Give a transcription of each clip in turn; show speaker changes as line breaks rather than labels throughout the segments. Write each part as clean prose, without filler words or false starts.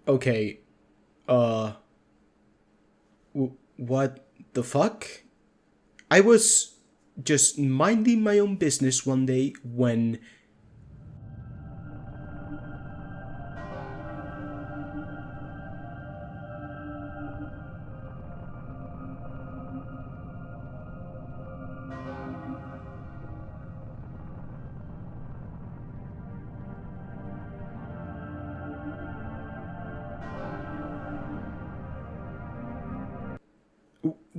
Okay, uh, what the fuck? I was just minding my own business one day when.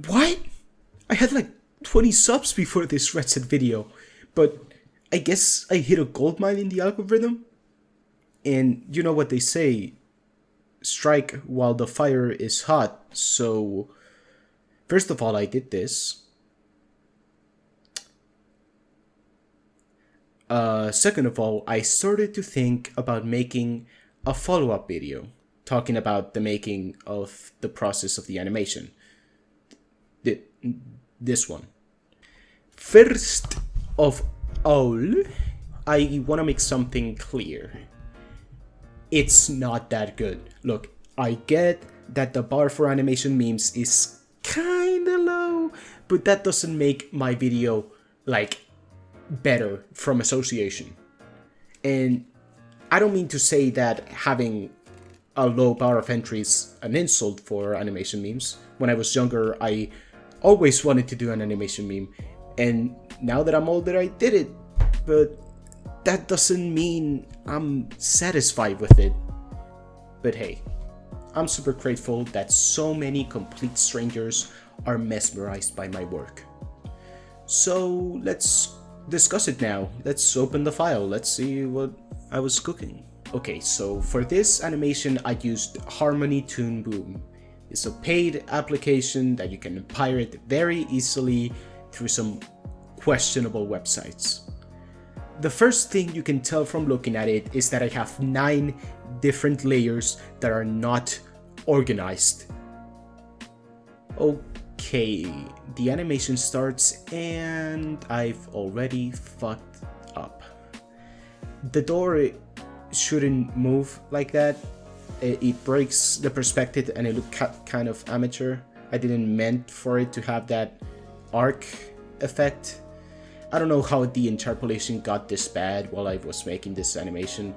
What? I had like 20 subs before this Red Set video, but I guess I hit a gold mine in the algorithm. And you know what they say, strike while the fire is hot. So, first of all, I did this. Second of all, I started to think about making a follow up video talking about the making of the process of the animation. This one. First of all, I want to make something clear. It's not that good. Look, I get that the bar for animation memes is kinda low, but that doesn't make my video like better from association. And I don't mean to say that having a low bar of entry is an insult for animation memes. When I was younger, I always wanted to do an animation meme, and now that I'm older, I did it. But that doesn't mean I'm satisfied with it. But hey, I'm super grateful that so many complete strangers are mesmerized by my work. So let's discuss it now. Let's open the file. Let's see what I was cooking. Okay, so for this animation, I used Harmony Toon Boom. It's a paid application that you can pirate very easily through some questionable websites. The first thing you can tell from looking at it is that I have 9 different layers that are not organized. Okay, the animation starts and I've already fucked up. The door shouldn't move like that. It breaks the perspective and it looks kind of amateur. I didn't meant for it to have that arc effect. I don't know how the interpolation got this bad while I was making this animation.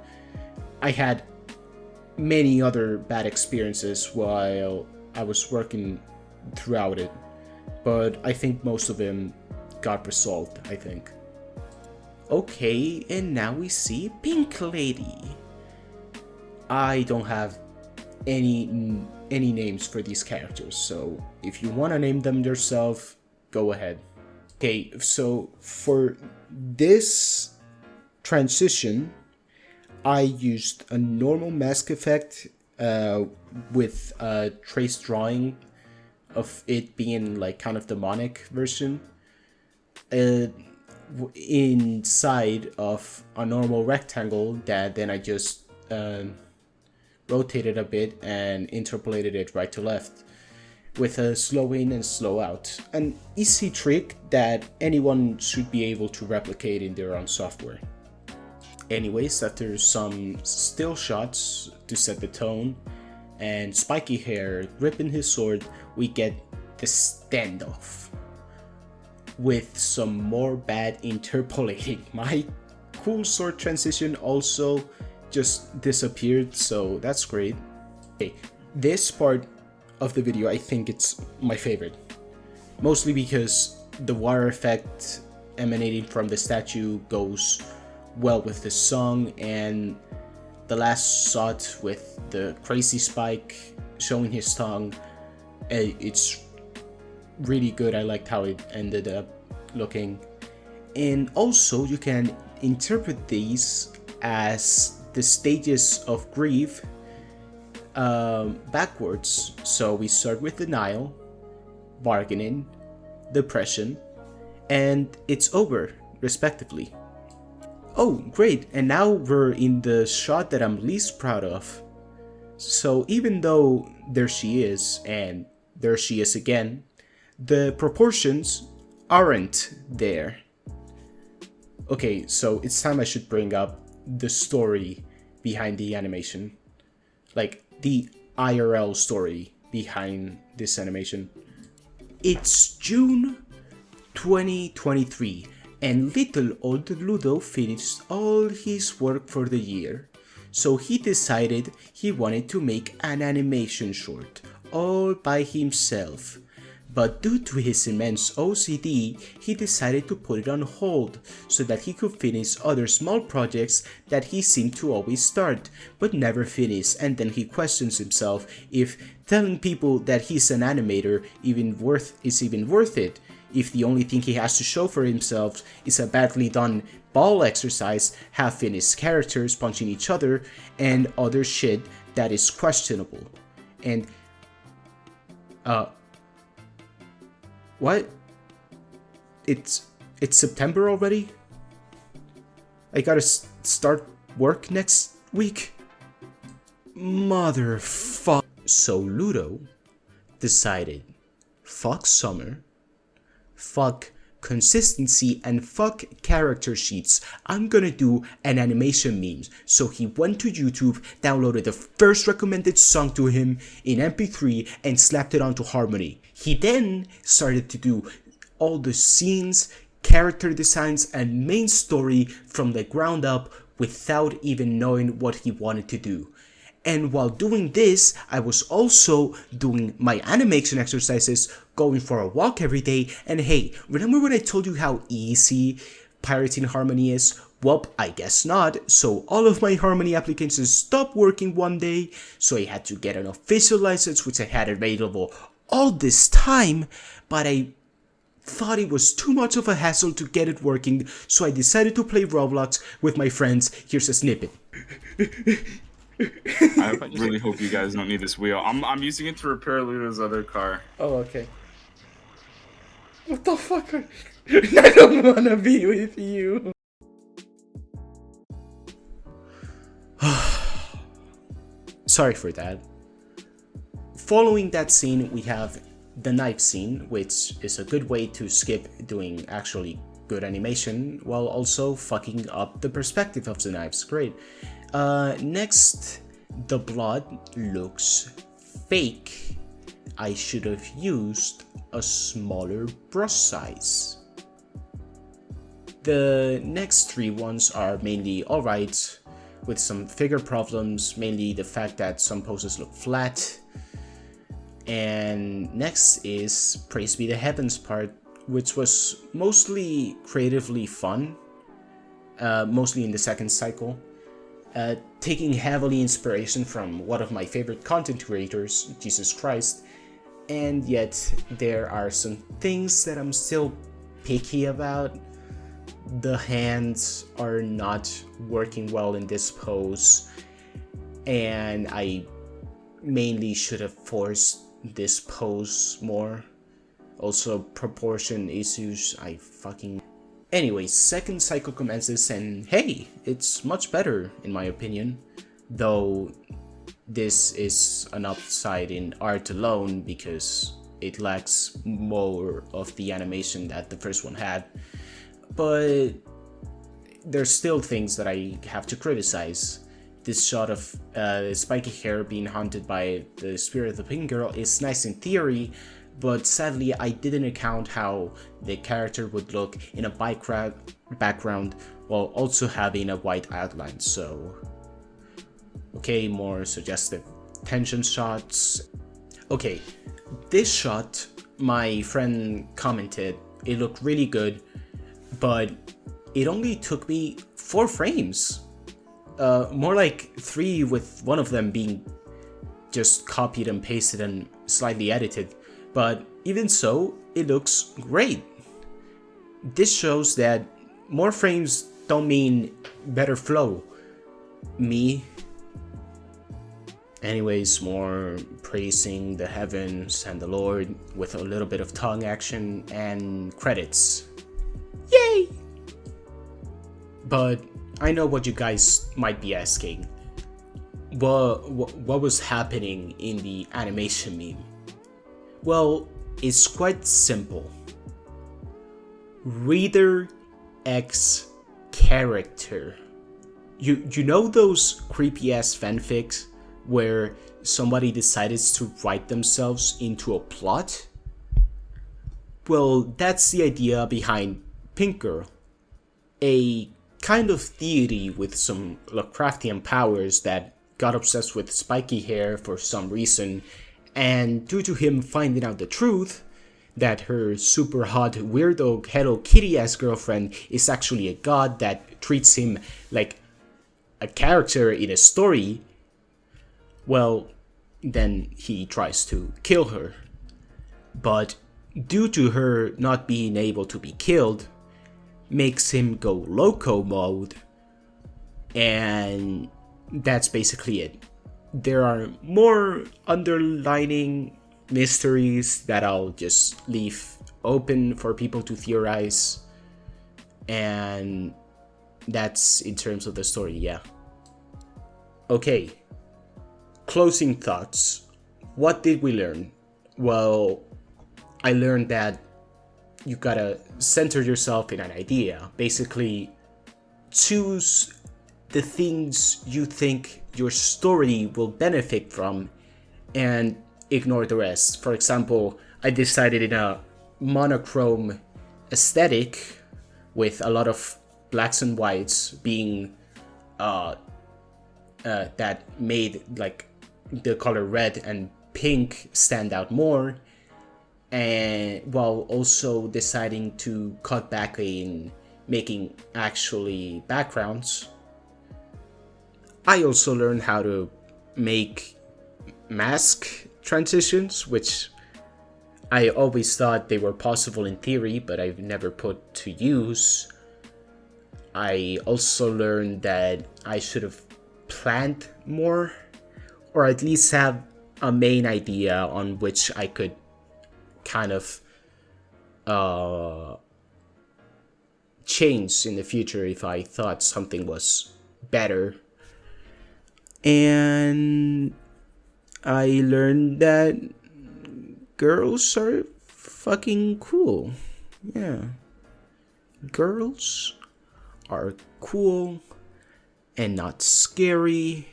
I had many other bad experiences while I was working throughout it, but I think most of them got resolved, I think. Okay, and now we see Pink Lady. I don't have any names for these characters, so if you want to name them yourself, go ahead. Okay, so for this transition, I used a normal mask effect with a trace drawing of it being like kind of demonic version inside of a normal rectangle that then I just rotated a bit and interpolated it right to left with a slow in and slow out. An easy trick that anyone should be able to replicate in their own software. Anyways, after some still shots to set the tone and spiky hair gripping his sword, we get the standoff with some more bad interpolating. My cool sword transition also just disappeared, so that's great. Okay, this part of the video, I think it's my favorite, mostly because the water effect emanating from the statue goes well with the song, and the last shot with the crazy spike showing his tongue, it's really good. I liked how it ended up looking. And also you can interpret these as the stages of grief backwards. So we start with denial, bargaining, depression, and it's over, respectively. Oh, great, and now we're in the shot that I'm least proud of. So even though there she is, and there she is again, the proportions aren't there. Okay, so it's time I should bring up the story behind the animation. Like, the IRL story behind this animation. It's June 2023, and little old Ludo finished all his work for the year. So he decided he wanted to make an animation short, all by himself. But due to his immense OCD, he decided to put it on hold so that he could finish other small projects that he seemed to always start, but never finish, and then he questions himself if telling people that he's an animator is even worth it, if the only thing he has to show for himself is a badly done ball exercise, half-finished characters punching each other, and other shit that is questionable. And, what? It's September already? I gotta start work next week? Motherfuck. So Ludo decided, fuck summer, fuck consistency, and fuck character sheets. I'm gonna do an animation memes. So he went to YouTube, downloaded the first recommended song to him in MP3, and slapped it onto Harmony. He then started to do all the scenes, character designs, and main story from the ground up without even knowing what he wanted to do. And while doing this, I was also doing my animation exercises, going for a walk every day, and hey, remember when I told you how easy pirating Harmony is? Well, I guess not, so all of my Harmony applications stopped working one day, so I had to get an official license, which I had available all this time, but I thought it was too much of a hassle to get it working, so I decided to play Roblox with my friends. Here's a snippet.
I really hope you guys don't need this wheel. I'm using it to repair Ludo's other car.
Oh, okay. What the fuck? I don't wanna be with you. Sorry for that. Following that scene, we have the knife scene, which is a good way to skip doing actually good animation while also fucking up the perspective of the knives. Great. Next, the blood looks fake. I should have used a smaller brush size. The next three ones are mainly alright, with some figure problems, mainly the fact that some poses look flat. And next is Praise Be the Heavens part, which was mostly creatively fun, mostly in the second cycle. Taking heavily inspiration from one of my favorite content creators, Jesus Christ, and yet there are some things that I'm still picky about. The hands are not working well in this pose, and I mainly should have forced this pose more. Also, proportion issues, Anyways, second cycle commences, and hey, it's much better in my opinion, though this is an upside in art alone because it lacks more of the animation that the first one had, but there's still things that I have to criticize. This shot of spiky hair being haunted by the spirit of the pink girl is nice in theory, but sadly I didn't account how the character would look in a background while also having a white outline, so okay, more suggestive tension shots. Okay, this shot, my friend commented, it looked really good, but it only took me 4 frames. More like 3, with one of them being just copied and pasted and slightly edited. But even so, it looks great. This shows that more frames don't mean better flow. Anyways, more praising the heavens and the Lord with a little bit of tongue action and credits. Yay! But I know what you guys might be asking. What was happening in the animation meme? Well, it's quite simple. Reader X character. You know those creepy ass fanfics where somebody decides to write themselves into a plot? Well, that's the idea behind Pink Girl, a kind of deity with some Lovecraftian powers that got obsessed with spiky hair for some reason, and due to him finding out the truth, that her super hot weirdo Hello Kitty ass girlfriend is actually a god that treats him like a character in a story, well, then he tries to kill her. But due to her not being able to be killed, makes him go loco mode, and that's basically it. There are more underlining mysteries that I'll just leave open for people to theorize, and that's in terms of the story, yeah. Okay, closing thoughts. What did we learn? Well, I learned that you gotta center yourself in an idea. Basically, choose the things you think your story will benefit from and ignore the rest. For example, I decided in a monochrome aesthetic with a lot of blacks and whites being that made like the color red and pink stand out more, and while also deciding to cut back in making actually backgrounds. I also learned how to make mask transitions, which I always thought they were possible in theory, but I've never put to use. I also learned that I should have planned more, or at least have a main idea on which I could kind of change in the future if I thought something was better. And I learned that girls are fucking cool. Yeah. Girls are cool and not scary.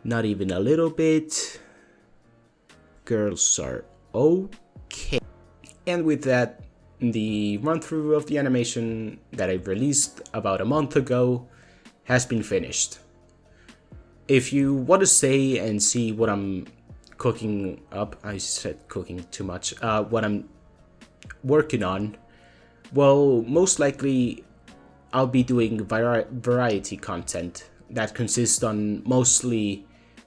Not even a little bit. Girls are okay. And with that, the run through of the animation that I released about a month ago has been finished. If you want to stay and see what I'm cooking up, I said cooking too much, what I'm working on, well, most likely I'll be doing variety content that consists on mostly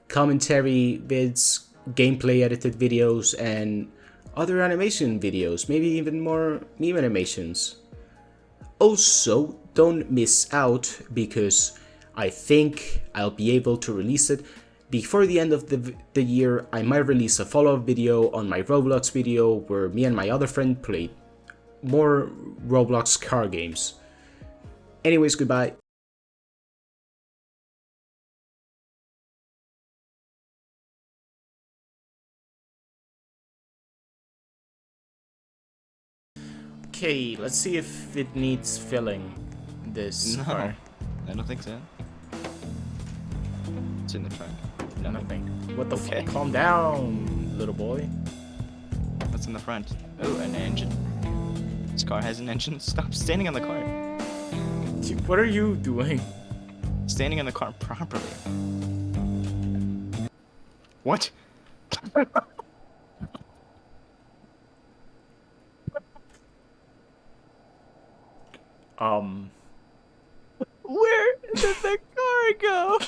commentary vids, gameplay edited videos, and other animation videos, maybe even more meme animations. Also, don't miss out because I think I'll be able to release it before the end of the year. I might release a follow-up video on my Roblox video where me and my other friend played more Roblox car games. Anyways, goodbye. Okay, let's see if it needs filling, this
No,
car.
I don't think so. It's in the trunk. No.
Nothing. What the
Okay.
fuck? Calm down, little boy.
What's in the front? Oh, an engine. This car has an engine. Stop standing on the car.
What are you doing?
Standing on the car properly. What? Where did the car go?